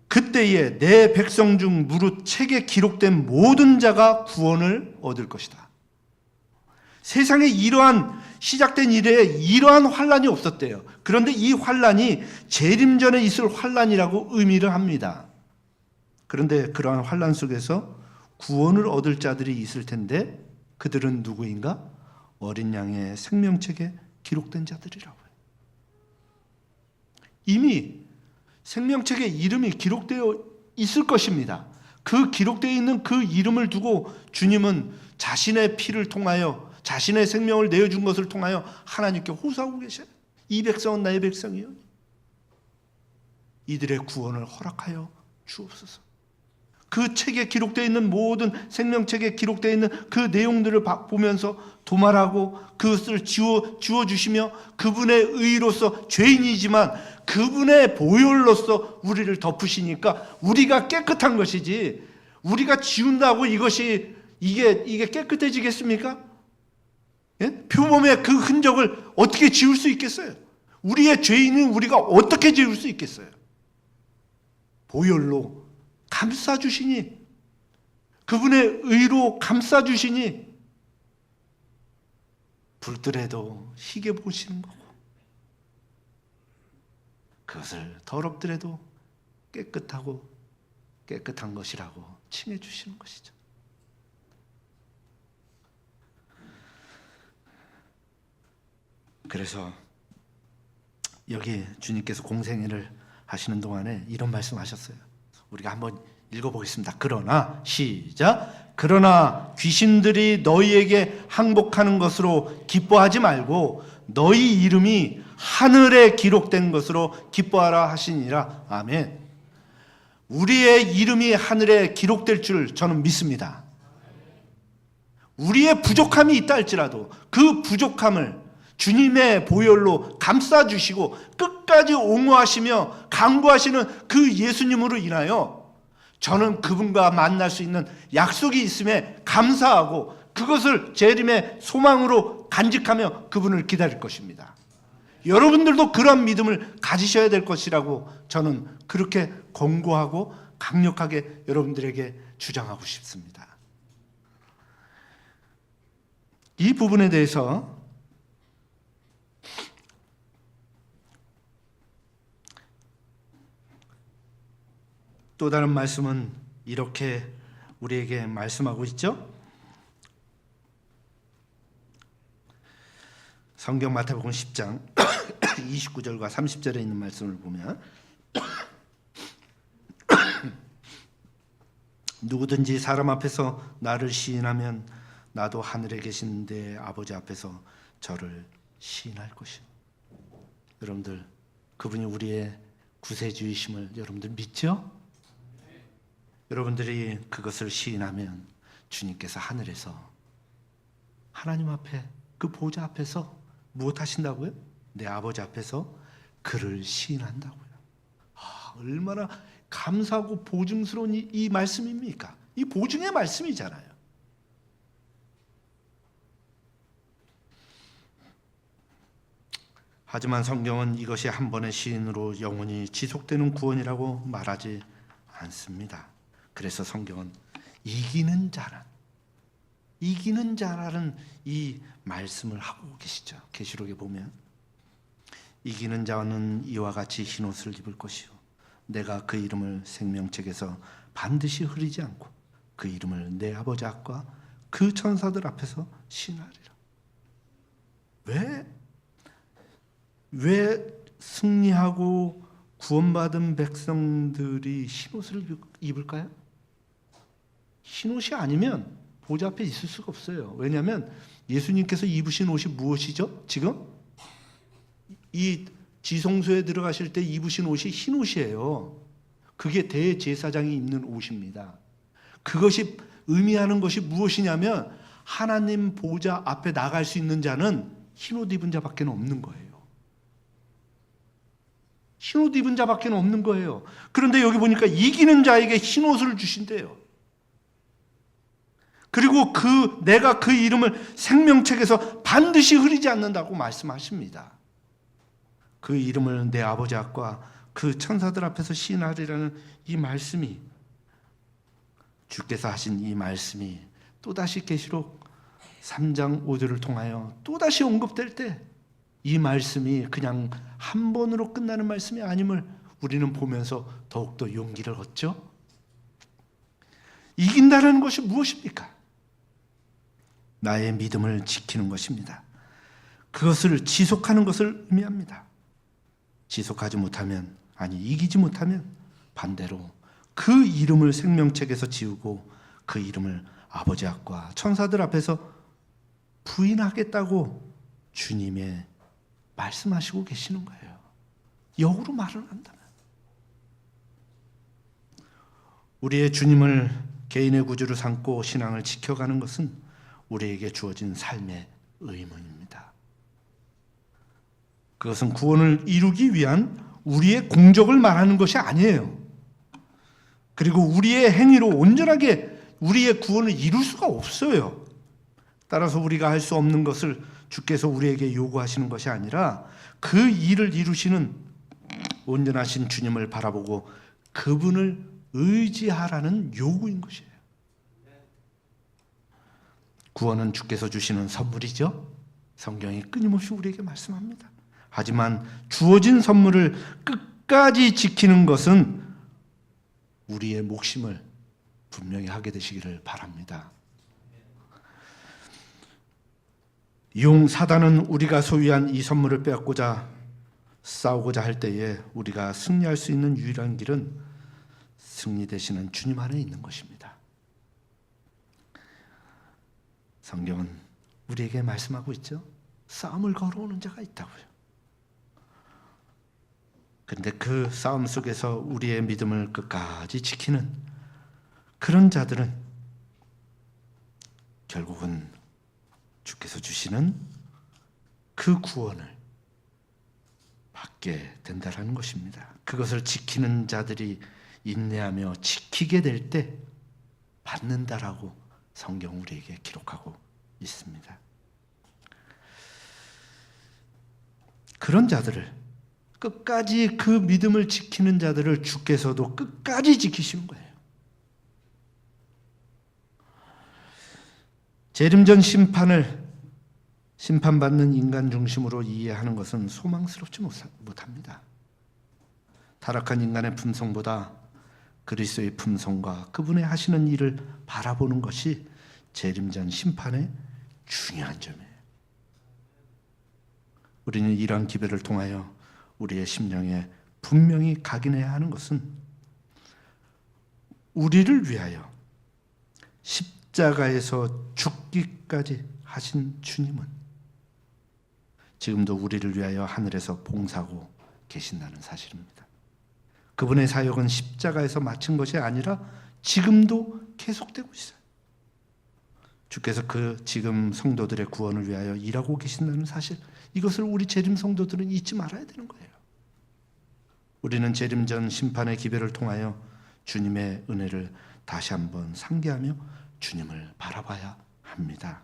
그때에 내 백성 중 무릇 책에 기록된 모든 자가 구원을 얻을 것이다. 세상에 이러한 시작된 이래에 이러한 환란이 없었대요. 그런데 이 환란이 재림 전에 있을 환란이라고 의미를 합니다. 그런데 그러한 환란 속에서 구원을 얻을 자들이 있을 텐데 그들은 누구인가? 어린 양의 생명책에 기록된 자들이라고요. 이미 생명책에 이름이 기록되어 있을 것입니다. 그 기록되어 있는 그 이름을 두고 주님은 자신의 피를 통하여 자신의 생명을 내어준 것을 통하여 하나님께 호소하고 계셔요. 이 백성은 나의 백성이요, 이들의 구원을 허락하여 주옵소서. 그 책에 기록되어 있는 모든 생명책에 기록되어 있는 그 내용들을 보면서 도말하고 그것을 지워주시며 그분의 의로서 죄인이지만 그분의 보혈로서 우리를 덮으시니까 우리가 깨끗한 것이지, 우리가 지운다고 이것이 이게 깨끗해지겠습니까? 예? 표범의 그 흔적을 어떻게 지울 수 있겠어요? 우리의 죄인은 우리가 어떻게 지울 수 있겠어요? 보혈로 감싸주시니, 그분의 의로 감싸주시니 붉더라도 희게 보시는 거고 그것을 더럽더라도 깨끗한 것이라고 칭해 주시는 것이죠. 그래서 여기 주님께서 공생애를 하시는 동안에 이런 말씀하셨어요. 우리가 한번 읽어보겠습니다. 그러나 시작. 그러나 귀신들이 너희에게 항복하는 것으로 기뻐하지 말고 너희 이름이 하늘에 기록된 것으로 기뻐하라 하시니라. 아멘. 우리의 이름이 하늘에 기록될 줄 저는 믿습니다. 우리의 부족함이 있다 할지라도 그 부족함을 주님의 보혈로 감싸주시고 끝까지 옹호하시며 강구하시는 그 예수님으로 인하여 저는 그분과 만날 수 있는 약속이 있음에 감사하고 그것을 재림의 소망으로 간직하며 그분을 기다릴 것입니다. 여러분들도 그런 믿음을 가지셔야 될 것이라고 저는 그렇게 권고하고 강력하게 여러분들에게 주장하고 싶습니다. 이 부분에 대해서 또 다른 말씀은 이렇게 우리에게 말씀하고 있죠. 성경 마태복음 10장 29절과 30절에 있는 말씀을 보면 누구든지 사람 앞에서 나를 시인하면 나도 하늘에 계신 내 아버지 앞에서 저를 시인할 것이요. 여러분들 그분이 우리의 구세주이심을 여러분들 믿죠? 여러분들이 그것을 시인하면 주님께서 하늘에서 하나님 앞에 그 보좌 앞에서 무엇 하신다고요? 내 아버지 앞에서 그를 시인한다고요. 얼마나 감사하고 보증스러운 이 말씀입니까? 이 보증의 말씀이잖아요. 하지만 성경은 이것이 한 번의 시인으로 영원히 지속되는 구원이라고 말하지 않습니다. 그래서 성경은 이기는 자라는 이 말씀을 하고 계시죠. 계시록에 보면 이기는 자는 이와 같이 흰옷을 입을 것이요 내가 그 이름을 생명책에서 반드시 흐리지 않고 그 이름을 내 아버지 앞과 그 천사들 앞에서 시인하리라. 왜 승리하고 구원받은 백성들이 흰옷을 입을까요? 흰옷이 아니면 보좌 앞에 있을 수가 없어요. 왜냐하면 예수님께서 입으신 옷이 무엇이죠? 지금 이 지성소에 들어가실 때 입으신 옷이 흰 옷이에요. 그게 대제사장이 입는 옷입니다. 그것이 의미하는 것이 무엇이냐면 하나님 보좌 앞에 나갈 수 있는 자는 흰 옷 입은 자밖에 없는 거예요. 흰 옷 입은 자밖에 없는 거예요. 그런데 여기 보니까 이기는 자에게 흰 옷을 주신대요. 그리고 내가 그 이름을 생명책에서 반드시 흐리지 않는다고 말씀하십니다. 그 이름을 내 아버지 앞과 그 천사들 앞에서 시인하리라는 이 말씀이, 주께서 하신 이 말씀이 또다시 계시록 3장 5절을 통하여 또다시 언급될 때 이 말씀이 그냥 한 번으로 끝나는 말씀이 아님을 우리는 보면서 더욱더 용기를 얻죠. 이긴다는 것이 무엇입니까? 나의 믿음을 지키는 것입니다. 그것을 지속하는 것을 의미합니다. 지속하지 못하면, 이기지 못하면 반대로 그 이름을 생명책에서 지우고 그 이름을 아버지 앞과 천사들 앞에서 부인하겠다고 주님의 말씀하시고 계시는 거예요. 역으로 말을 한다면. 우리의 주님을 개인의 구주로 삼고 신앙을 지켜가는 것은 우리에게 주어진 삶의 의무입니다. 그것은 구원을 이루기 위한 우리의 공적을 말하는 것이 아니에요. 그리고 우리의 행위로 온전하게 우리의 구원을 이룰 수가 없어요. 따라서 우리가 할 수 없는 것을 주께서 우리에게 요구하시는 것이 아니라 그 일을 이루시는 온전하신 주님을 바라보고 그분을 의지하라는 요구인 것이에요. 구원은 주께서 주시는 선물이죠. 성경이 끊임없이 우리에게 말씀합니다. 하지만 주어진 선물을 끝까지 지키는 것은 우리의 몫임을 분명히 하게 되시기를 바랍니다. 사단은 우리가 소유한 이 선물을 빼앗고자 싸우고자 할 때에 우리가 승리할 수 있는 유일한 길은 승리 되시는 주님 안에 있는 것입니다. 성경은 우리에게 말씀하고 있죠. 싸움을 걸어오는 자가 있다고요. 그런데 그 싸움 속에서 우리의 믿음을 끝까지 지키는 그런 자들은 결국은 주께서 주시는 그 구원을 받게 된다라는 것입니다. 그것을 지키는 자들이 인내하며 지키게 될 때 받는다라고 성경 우리에게 기록하고 있습니다. 그런 자들을, 끝까지 그 믿음을 지키는 자들을 주께서도 끝까지 지키시는 거예요. 재림전 심판받는 인간 중심으로 이해하는 것은 소망스럽지 못합니다. 타락한 인간의 품성보다 그리스도의 품성과 그분의 하시는 일을 바라보는 것이 재림전 심판의 중요한 점이에요. 우리는 이러한 기별을 통하여 우리의 심령에 분명히 각인해야 하는 것은 우리를 위하여 십자가에서 죽기까지 하신 주님은 지금도 우리를 위하여 하늘에서 봉사하고 계신다는 사실입니다. 그분의 사역은 십자가에서 마친 것이 아니라 지금도 계속되고 있어요. 주께서 그 지금 성도들의 구원을 위하여 일하고 계신다는 사실, 이것을 우리 재림 성도들은 잊지 말아야 되는 거예요. 우리는 재림전 심판의 기별을 통하여 주님의 은혜를 다시 한번 상기하며 주님을 바라봐야 합니다.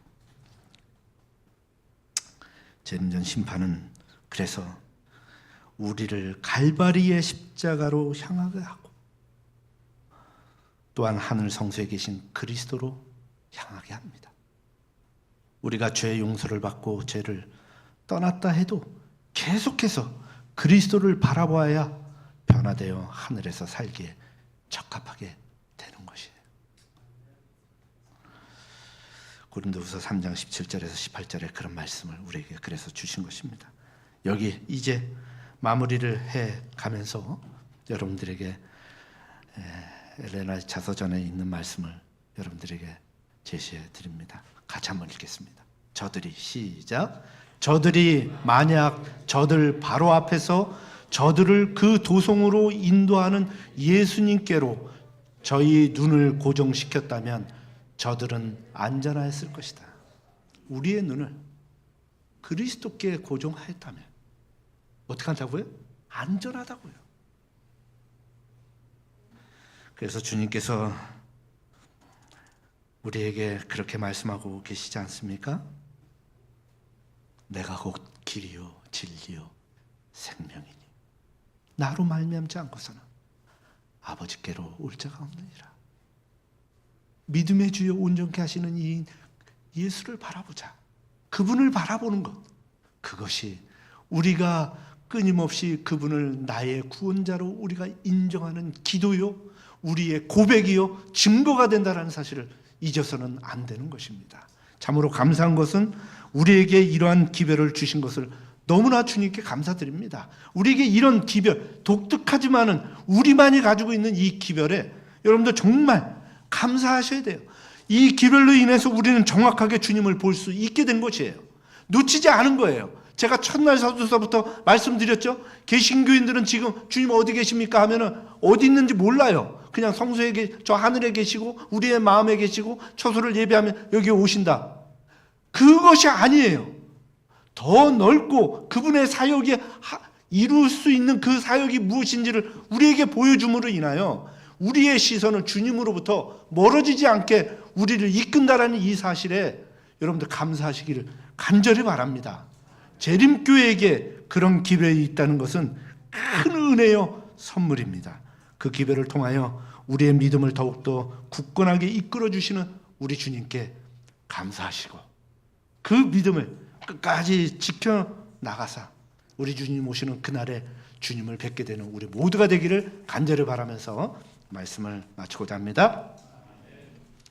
재림전 심판은 그래서 우리를 갈바리의 십자가로 향하게 하고 또한 하늘 성소에 계신 그리스도로 향하게 합니다. 우리가 죄의 용서를 받고 죄를 떠났다 해도 계속해서 그리스도를 바라봐야 변화되어 하늘에서 살기에 적합하게 되는 것이에요. 고린도후서 3장 17절에서 18절에 그런 말씀을 우리에게 그래서 주신 것입니다. 여기 이제 마무리를 해 가면서 여러분들에게 엘레나 자서전에 있는 말씀을 여러분들에게 제시해 드립니다. 같이 한번 읽겠습니다. 저들이, 시작. 저들이 만약 저들 바로 앞에서 저들을 그 도성으로 인도하는 예수님께로 저희 눈을 고정시켰다면 저들은 안전하였을 것이다. 우리의 눈을 그리스도께 고정하였다면 어떻게 한다고요? 안전하다고요. 그래서 주님께서 우리에게 그렇게 말씀하고 계시지 않습니까? 내가 곧 길이요 진리요 생명이니 나로 말미암지 않고서는 아버지께로 올 자가 없느니라. 믿음의 주여 온전케 하시는 이 예수를 바라보자. 그분을 바라보는 것, 그것이 우리가 끊임없이 그분을 나의 구원자로 우리가 인정하는 기도요, 우리의 고백이요, 증거가 된다는 사실을 잊어서는 안 되는 것입니다. 참으로 감사한 것은 우리에게 이러한 기별을 주신 것을 너무나 주님께 감사드립니다. 우리에게 이런 기별, 독특하지만은 우리만이 가지고 있는 이 기별에 여러분들 정말 감사하셔야 돼요. 이 기별로 인해서 우리는 정확하게 주님을 볼 수 있게 된 것이에요. 놓치지 않은 거예요. 제가 첫날 서두서부터 말씀드렸죠. 개신교인들은 지금 주님 어디 계십니까 하면은 어디 있는지 몰라요. 그냥 성소에 저 하늘에 계시고 우리의 마음에 계시고 처소를 예배하면 여기 오신다. 그것이 아니에요. 더 넓고 그분의 사역이 이룰 수 있는 그 사역이 무엇인지를 우리에게 보여줌으로 인하여 우리의 시선은 주님으로부터 멀어지지 않게 우리를 이끈다라는 이 사실에 여러분들 감사하시기를 간절히 바랍니다. 재림교회에게 그런 기별이 있다는 것은 큰 은혜요 선물입니다. 그 기별을 통하여 우리의 믿음을 더욱더 굳건하게 이끌어주시는 우리 주님께 감사하시고 그 믿음을 끝까지 지켜나가사 우리 주님 오시는 그날에 주님을 뵙게 되는 우리 모두가 되기를 간절히 바라면서 말씀을 마치고자 합니다.